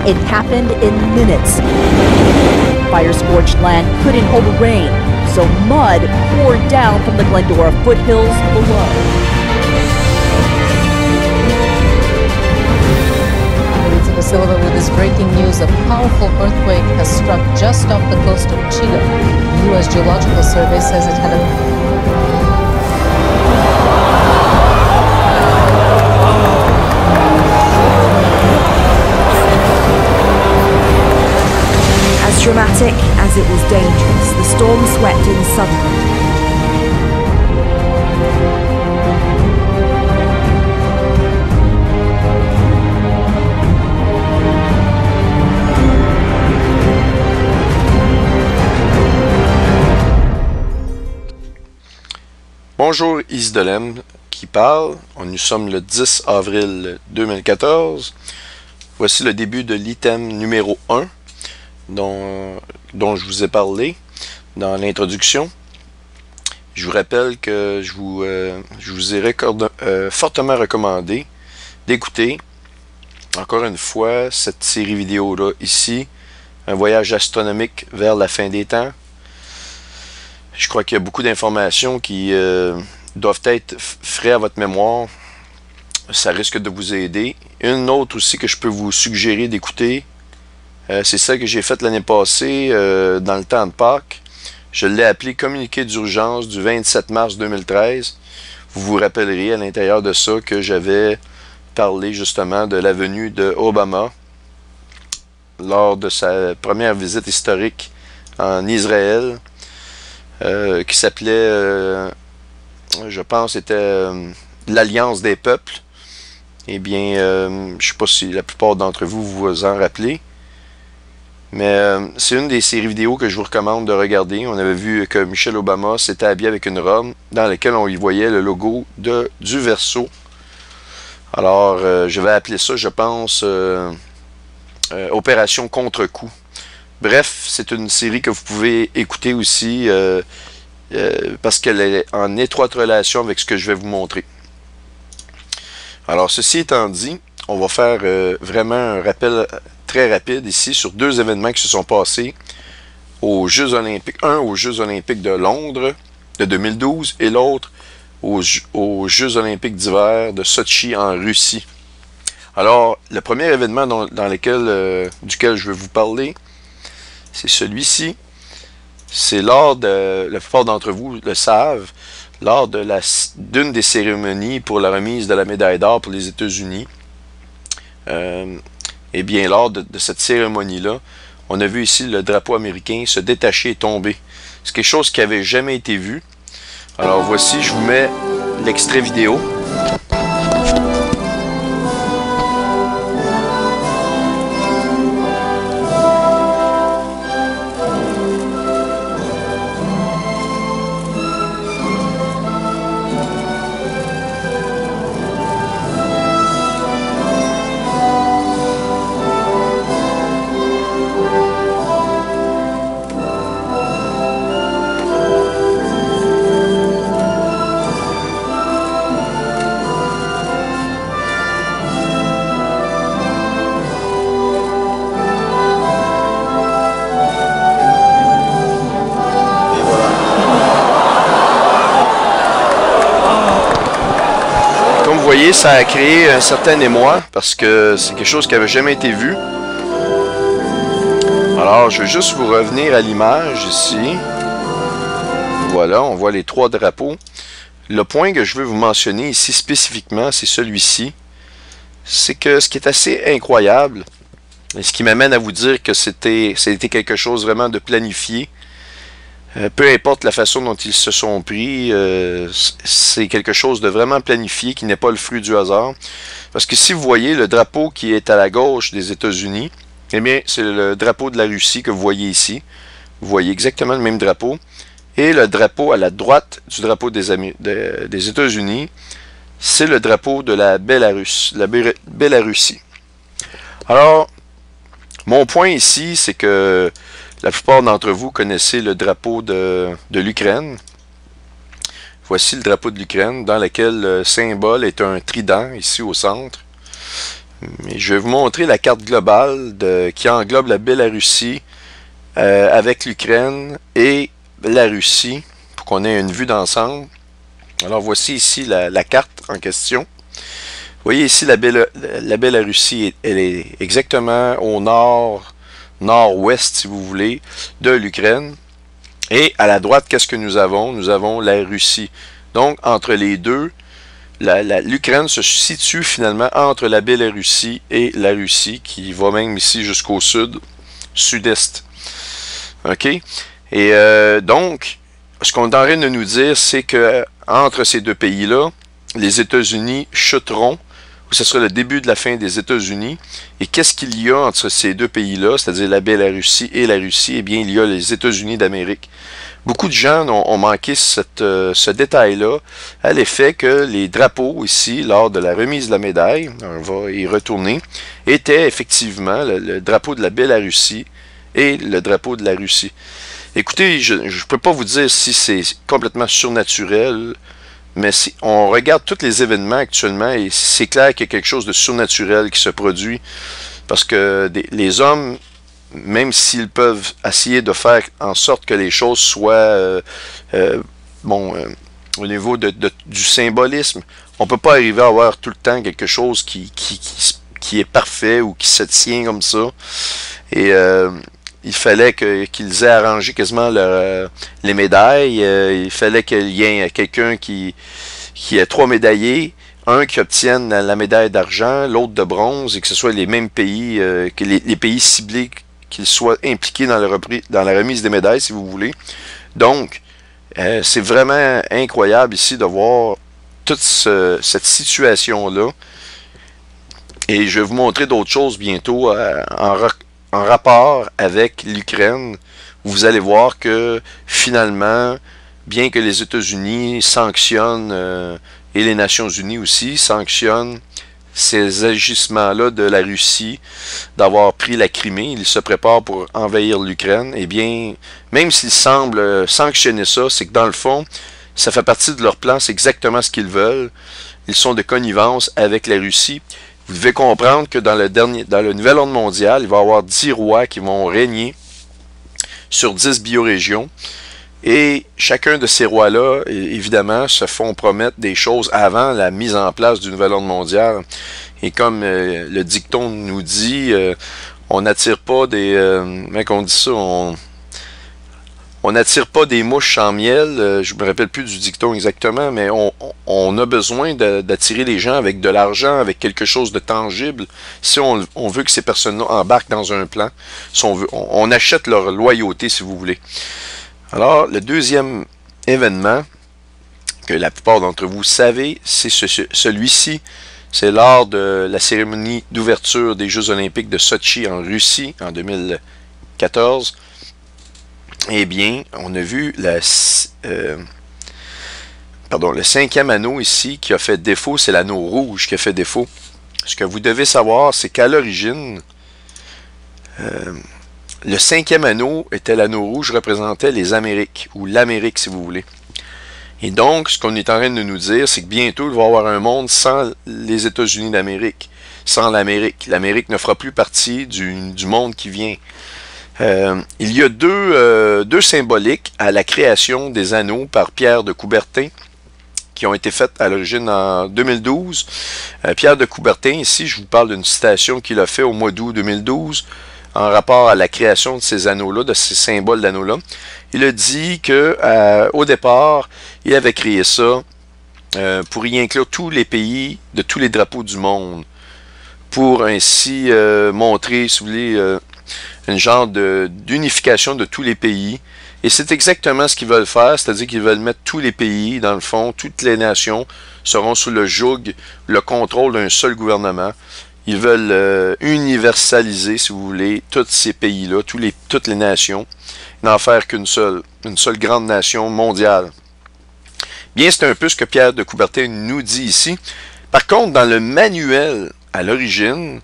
It happened in minutes. Fire-scorched land couldn't hold rain, so mud poured down from the Glendora foothills below. Silva with this breaking news. A powerful earthquake has struck just off the coast of Chile. The U.S. Geological Survey says it had a... As dramatic as it was dangerous, the storm swept in suddenly. Bonjour, Isdolem qui parle. Nous sommes le 10 avril 2014. Voici le début de l'item numéro 1 dont je vous ai parlé dans l'introduction. Je vous rappelle que je vous ai fortement recommandé d'écouter encore une fois cette série vidéo-là ici, un voyage astronomique vers la fin des temps. Je crois qu'il y a beaucoup d'informations qui doivent être frais à votre mémoire. Ça risque de vous aider. Une autre aussi que je peux vous suggérer d'écouter, c'est celle que j'ai faite l'année passée dans le temps de Pâques. Je l'ai appelée Communiqué d'urgence du 27 mars 2013. Vous vous rappellerez à l'intérieur de ça que j'avais parlé justement de la venue de Obama lors de sa première visite historique en Israël. Qui s'appelait, je pense, c'était l'Alliance des peuples. Eh bien, je ne sais pas si la plupart d'entre vous vous en rappelez. Mais c'est une des séries vidéo que je vous recommande de regarder. On avait vu que Michelle Obama s'était habillée avec une robe dans laquelle on y voyait le logo du Verseau. Alors, je vais appeler ça, je pense, Opération Contre-coup. Bref, c'est une série que vous pouvez écouter aussi parce qu'elle est en étroite relation avec ce que je vais vous montrer. Alors, ceci étant dit, on va faire vraiment un rappel très rapide ici sur deux événements qui se sont passés aux Jeux Olympiques. Un aux Jeux Olympiques de Londres de 2012 et l'autre aux Jeux Olympiques d'hiver de Sochi en Russie. Alors, le premier événement duquel je vais vous parler, c'est celui-ci. C'est lors de, la plupart d'entre vous le savent, lors d'une des cérémonies pour la remise de la médaille d'or pour les États-Unis. Et bien, lors de cette cérémonie-là, on a vu ici le drapeau américain se détacher et tomber. C'est quelque chose qui n'avait jamais été vu. Alors voici, je vous mets l'extrait vidéo. Vous voyez, ça a créé un certain émoi parce que c'est quelque chose qui n'avait jamais été vu. Alors, je vais juste vous revenir à l'image ici. Voilà, on voit les trois drapeaux. Le point que je veux vous mentionner ici spécifiquement, c'est celui-ci. C'est que ce qui est assez incroyable, et ce qui m'amène à vous dire que c'était quelque chose vraiment de planifié, peu importe la façon dont ils se sont pris, c'est quelque chose de vraiment planifié qui n'est pas le fruit du hasard. Parce que si vous voyez le drapeau qui est à la gauche des États-Unis, eh bien, c'est le drapeau de la Russie que vous voyez ici. Vous voyez exactement le même drapeau. Et le drapeau à la droite du drapeau des États-Unis, c'est le drapeau de la Bélarussie. Alors, mon point ici, c'est que la plupart d'entre vous connaissez le drapeau de l'Ukraine. Voici le drapeau de l'Ukraine, dans lequel le symbole est un trident, ici au centre. Mais je vais vous montrer la carte globale qui englobe la Biélorussie avec l'Ukraine et la Russie pour qu'on ait une vue d'ensemble. Alors voici ici la carte en question. Vous voyez ici la Biélorussie, elle est exactement au nord-ouest si vous voulez de l'Ukraine. Et à la droite, qu'est-ce que nous avons? Nous avons la Russie. Donc entre les deux, l'Ukraine se situe finalement entre la Biélorussie et la Russie, qui va même ici jusqu'au sud-est. OK? Et donc, ce qu'on est en train de nous dire, c'est que entre ces deux pays-là, les États-Unis chuteront, ou ce sera le début de la fin des États-Unis. Et qu'est-ce qu'il y a entre ces deux pays-là, c'est-à-dire la Biélorussie et la Russie? Eh bien, il y a les États-Unis d'Amérique. Beaucoup de gens ont manqué ce détail-là à l'effet que les drapeaux ici, lors de la remise de la médaille, on va y retourner, étaient effectivement le drapeau de la Biélorussie et le drapeau de la Russie. Écoutez, je ne peux pas vous dire si c'est complètement surnaturel, mais si on regarde tous les événements actuellement, et c'est clair qu'il y a quelque chose de surnaturel qui se produit, parce que les hommes, même s'ils peuvent essayer de faire en sorte que les choses soient au niveau du symbolisme, on ne peut pas arriver à avoir tout le temps quelque chose qui est parfait ou qui se tient comme ça. Et il fallait qu'ils aient arrangé quasiment les médailles. Il fallait qu'il y ait quelqu'un qui ait 3 médaillés. Un qui obtienne la médaille d'argent, l'autre de bronze, et que ce soit les mêmes pays, que les pays ciblés, qu'ils soient impliqués dans la remise des médailles, si vous voulez. Donc, c'est vraiment incroyable ici de voir toute cette situation-là. Et je vais vous montrer d'autres choses bientôt en rapport avec l'Ukraine. Vous allez voir que finalement, bien que les États-Unis sanctionnent, et les Nations Unies aussi sanctionnent ces agissements-là de la Russie, d'avoir pris la Crimée, ils se préparent pour envahir l'Ukraine, eh bien, même s'ils semblent sanctionner ça, c'est que dans le fond, ça fait partie de leur plan, c'est exactement ce qu'ils veulent. Ils sont de connivence avec la Russie. Vous devez comprendre que dans le nouvel ordre mondial, il va y avoir 10 rois qui vont régner sur 10 biorégions. Et chacun de ces rois-là, évidemment, se font promettre des choses avant la mise en place du nouvel ordre mondial. Et comme le dicton nous dit, on n'attire pas des... comment on dit ça? On n'attire pas des mouches en miel. Je me rappelle plus du dicton exactement, mais on a besoin d'attirer les gens avec de l'argent, avec quelque chose de tangible, si on veut que ces personnes-là embarquent dans un plan. Si on achète leur loyauté, si vous voulez. Alors, le deuxième événement que la plupart d'entre vous savez, c'est celui-ci. C'est lors de la cérémonie d'ouverture des Jeux olympiques de Sochi en Russie en 2014. Eh bien, on a vu le 5e anneau ici qui a fait défaut, c'est l'anneau rouge qui a fait défaut. Ce que vous devez savoir, c'est qu'à l'origine, le 5e anneau était l'anneau rouge, représentait les Amériques, ou l'Amérique si vous voulez. Et donc, ce qu'on est en train de nous dire, c'est que bientôt, il va y avoir un monde sans les États-Unis d'Amérique, sans l'Amérique. L'Amérique ne fera plus partie du monde qui vient. Il y a deux symboliques à la création des anneaux par Pierre de Coubertin, qui ont été faites à l'origine en 2012. Pierre de Coubertin, ici, je vous parle d'une citation qu'il a fait au mois d'août 2012, en rapport à la création de ces anneaux-là, de ces symboles d'anneaux-là. Il a dit que au départ, il avait créé ça pour y inclure tous les pays de tous les drapeaux du monde, pour ainsi montrer, si vous voulez, une genre d'unification de tous les pays. Et c'est exactement ce qu'ils veulent faire, c'est-à-dire qu'ils veulent mettre tous les pays, dans le fond, toutes les nations seront sous le joug, le contrôle d'un seul gouvernement. Ils veulent universaliser, si vous voulez, tous ces pays-là, toutes les nations, n'en faire qu'une seule grande nation mondiale. Bien, c'est un peu ce que Pierre de Coubertin nous dit ici. Par contre, dans le manuel à l'origine,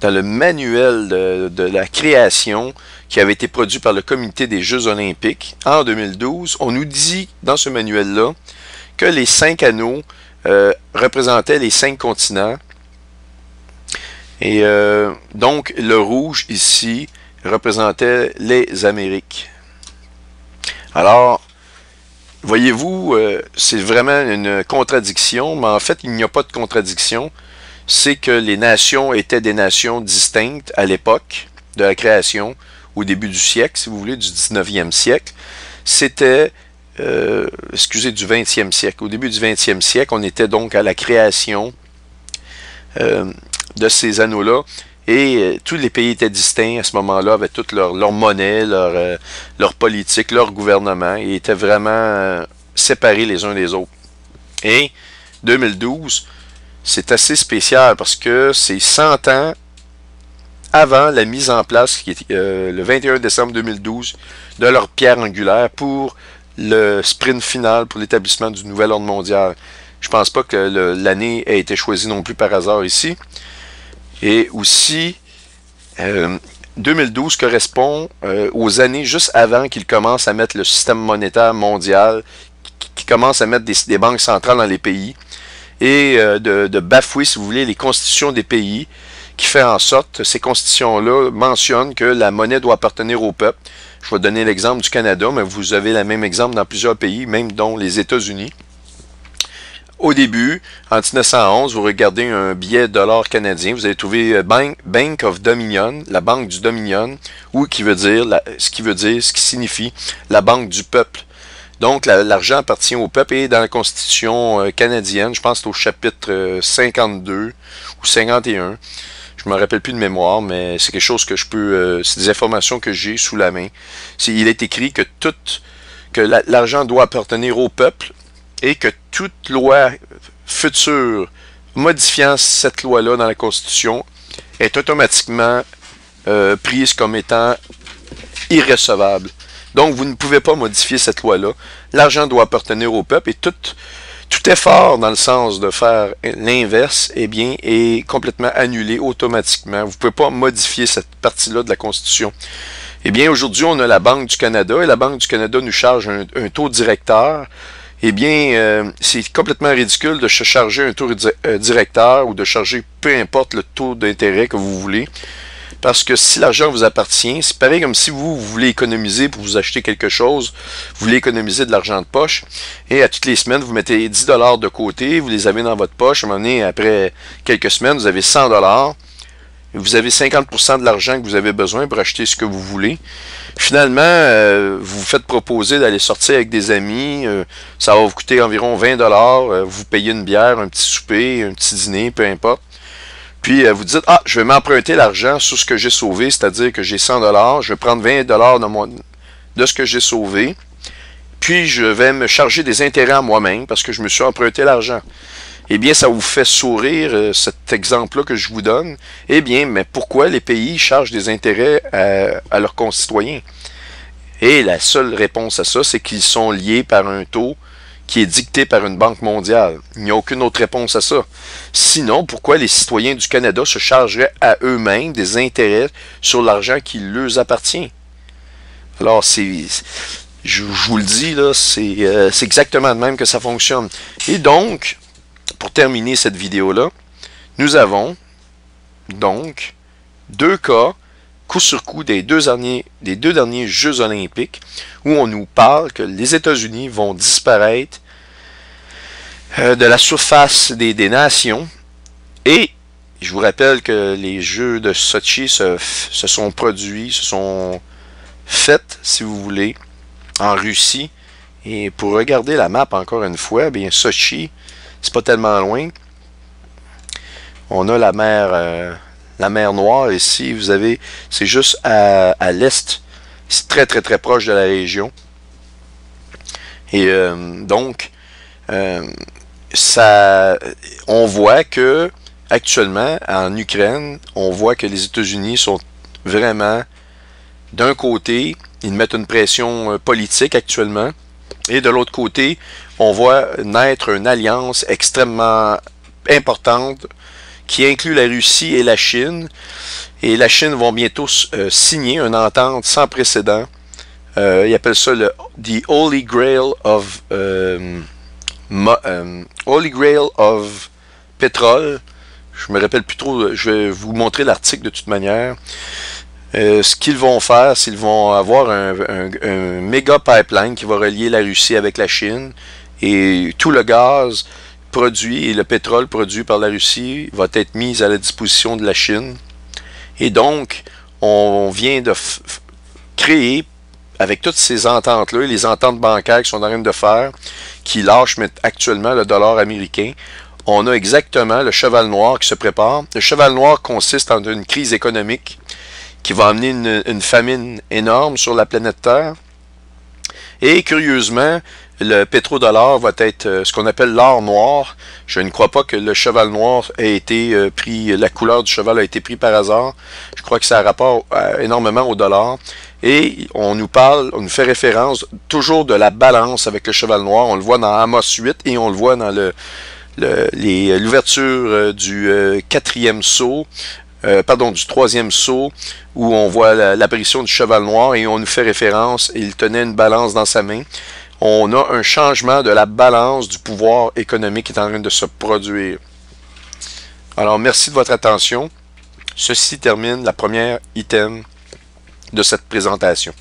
dans le manuel de la création qui avait été produit par le Comité des Jeux olympiques en 2012, on nous dit dans ce manuel-là que les 5 anneaux représentaient les 5 continents. Et donc, le rouge ici représentait les Amériques. Alors, voyez-vous, c'est vraiment une contradiction, mais en fait, il n'y a pas de contradiction. C'est que les nations étaient des nations distinctes à l'époque de la création, au début du siècle, si vous voulez, du 19e siècle. C'était, du 20e siècle. Au début du 20e siècle, on était donc à la création de ces anneaux-là. Et tous les pays étaient distincts à ce moment-là, avec toute leur monnaie, leur politique, leur gouvernement. Ils étaient vraiment séparés les uns des autres. Et 2012, c'est assez spécial parce que c'est 100 ans avant la mise en place, qui est le 21 décembre 2012, de leur pierre angulaire pour le sprint final pour l'établissement du nouvel ordre mondial. Je pense pas que l'année ait été choisie non plus par hasard ici. Et aussi, 2012 correspond aux années juste avant qu'ils commencent à mettre le système monétaire mondial, qui commence à mettre des banques centrales dans les pays, et de bafouer, si vous voulez, les constitutions des pays, qui fait en sorte, ces constitutions-là mentionnent que la monnaie doit appartenir au peuple. Je vais donner l'exemple du Canada, mais vous avez le même exemple dans plusieurs pays, même dont les États-Unis. Au début, en 1911, vous regardez un billet dollar canadien, vous allez trouver Bank of Dominion, la banque du Dominion, ou ce qui signifie la banque du peuple. Donc, l'argent appartient au peuple et dans la Constitution canadienne, je pense que c'est au chapitre 52 ou 51. Je ne me rappelle plus de mémoire, mais c'est quelque chose que je peux... c'est des informations que j'ai sous la main. Il est écrit que l'argent doit appartenir au peuple et que toute loi future modifiant cette loi-là dans la Constitution est automatiquement prise comme étant irrecevable. Donc, vous ne pouvez pas modifier cette loi-là. L'argent doit appartenir au peuple et tout effort dans le sens de faire l'inverse, eh bien, est complètement annulé automatiquement. Vous ne pouvez pas modifier cette partie-là de la Constitution. Eh bien, aujourd'hui, on a la Banque du Canada et la Banque du Canada nous charge un taux directeur. Eh bien, c'est complètement ridicule de se charger un taux directeur ou de charger peu importe le taux d'intérêt que vous voulez. Parce que si l'argent vous appartient, c'est pareil comme si vous voulez économiser pour vous acheter quelque chose, vous voulez économiser de l'argent de poche, et à toutes les semaines, vous mettez 10 $ de côté, vous les avez dans votre poche, à un moment donné, après quelques semaines, vous avez 100 $, et vous avez 50% de l'argent que vous avez besoin pour acheter ce que vous voulez. Finalement, vous vous faites proposer d'aller sortir avec des amis, ça va vous coûter environ 20 $, vous payez une bière, un petit souper, un petit dîner, peu importe. Puis vous dites, ah, je vais m'emprunter l'argent sur ce que j'ai sauvé, c'est-à-dire que j'ai 100 $, je vais prendre 20 $ de ce que j'ai sauvé, puis je vais me charger des intérêts à moi-même parce que je me suis emprunté l'argent. Eh bien, ça vous fait sourire, cet exemple-là que je vous donne. Eh bien, mais pourquoi les pays chargent des intérêts à leurs concitoyens? Et la seule réponse à ça, c'est qu'ils sont liés par un taux qui est dicté par une banque mondiale. Il n'y a aucune autre réponse à ça. Sinon, pourquoi les citoyens du Canada se chargeraient à eux-mêmes des intérêts sur l'argent qui leur appartient? Alors, je vous le dis, là, c'est exactement de même que ça fonctionne. Et donc, pour terminer cette vidéo-là, nous avons donc deux cas, coup sur coup, des deux derniers Jeux olympiques, où on nous parle que les États-Unis vont disparaître de la surface des nations. Et je vous rappelle que les Jeux de Sochi se sont faits, si vous voulez, en Russie. Et pour regarder la map encore une fois, bien Sochi, c'est pas tellement loin. On a la mer Noire ici, vous avez, c'est juste à l'est, c'est très très très proche de la région. Et donc, on voit que actuellement en Ukraine, on voit que les États-Unis sont vraiment d'un côté, ils mettent une pression politique actuellement, et de l'autre côté, on voit naître une alliance extrêmement importante qui inclut la Russie et la Chine. Et la Chine vont bientôt signer une entente sans précédent. Ils appellent ça the Holy Grail of Pétrole. je me rappelle plus trop, je vais vous montrer l'article de toute manière. Ce qu'ils vont faire, c'est qu'ils vont avoir un méga pipeline qui va relier la Russie avec la Chine, et tout le gaz produit et le pétrole produit par la Russie va être mis à la disposition de la Chine. Et donc, on vient de créer, avec toutes ces ententes-là, les ententes bancaires qui sont en train de faire, qui lâchent actuellement le dollar américain, on a exactement le cheval noir qui se prépare. Le cheval noir consiste en une crise économique qui va amener une famine énorme sur la planète Terre. Et curieusement, le pétrodollar va être ce qu'on appelle l'or noir. Je ne crois pas que le cheval noir ait été pris, la couleur du cheval a été prise par hasard. Je crois que ça a rapport énormément au dollar. Et on nous fait référence toujours de la balance avec le cheval noir. On le voit dans Amos 8 et on le voit dans l'ouverture du quatrième sceau. Du troisième sceau, où on voit l'apparition du cheval noir et on nous fait référence, il tenait une balance dans sa main. On a un changement de la balance du pouvoir économique qui est en train de se produire. Alors, merci de votre attention. Ceci termine la première item de cette présentation.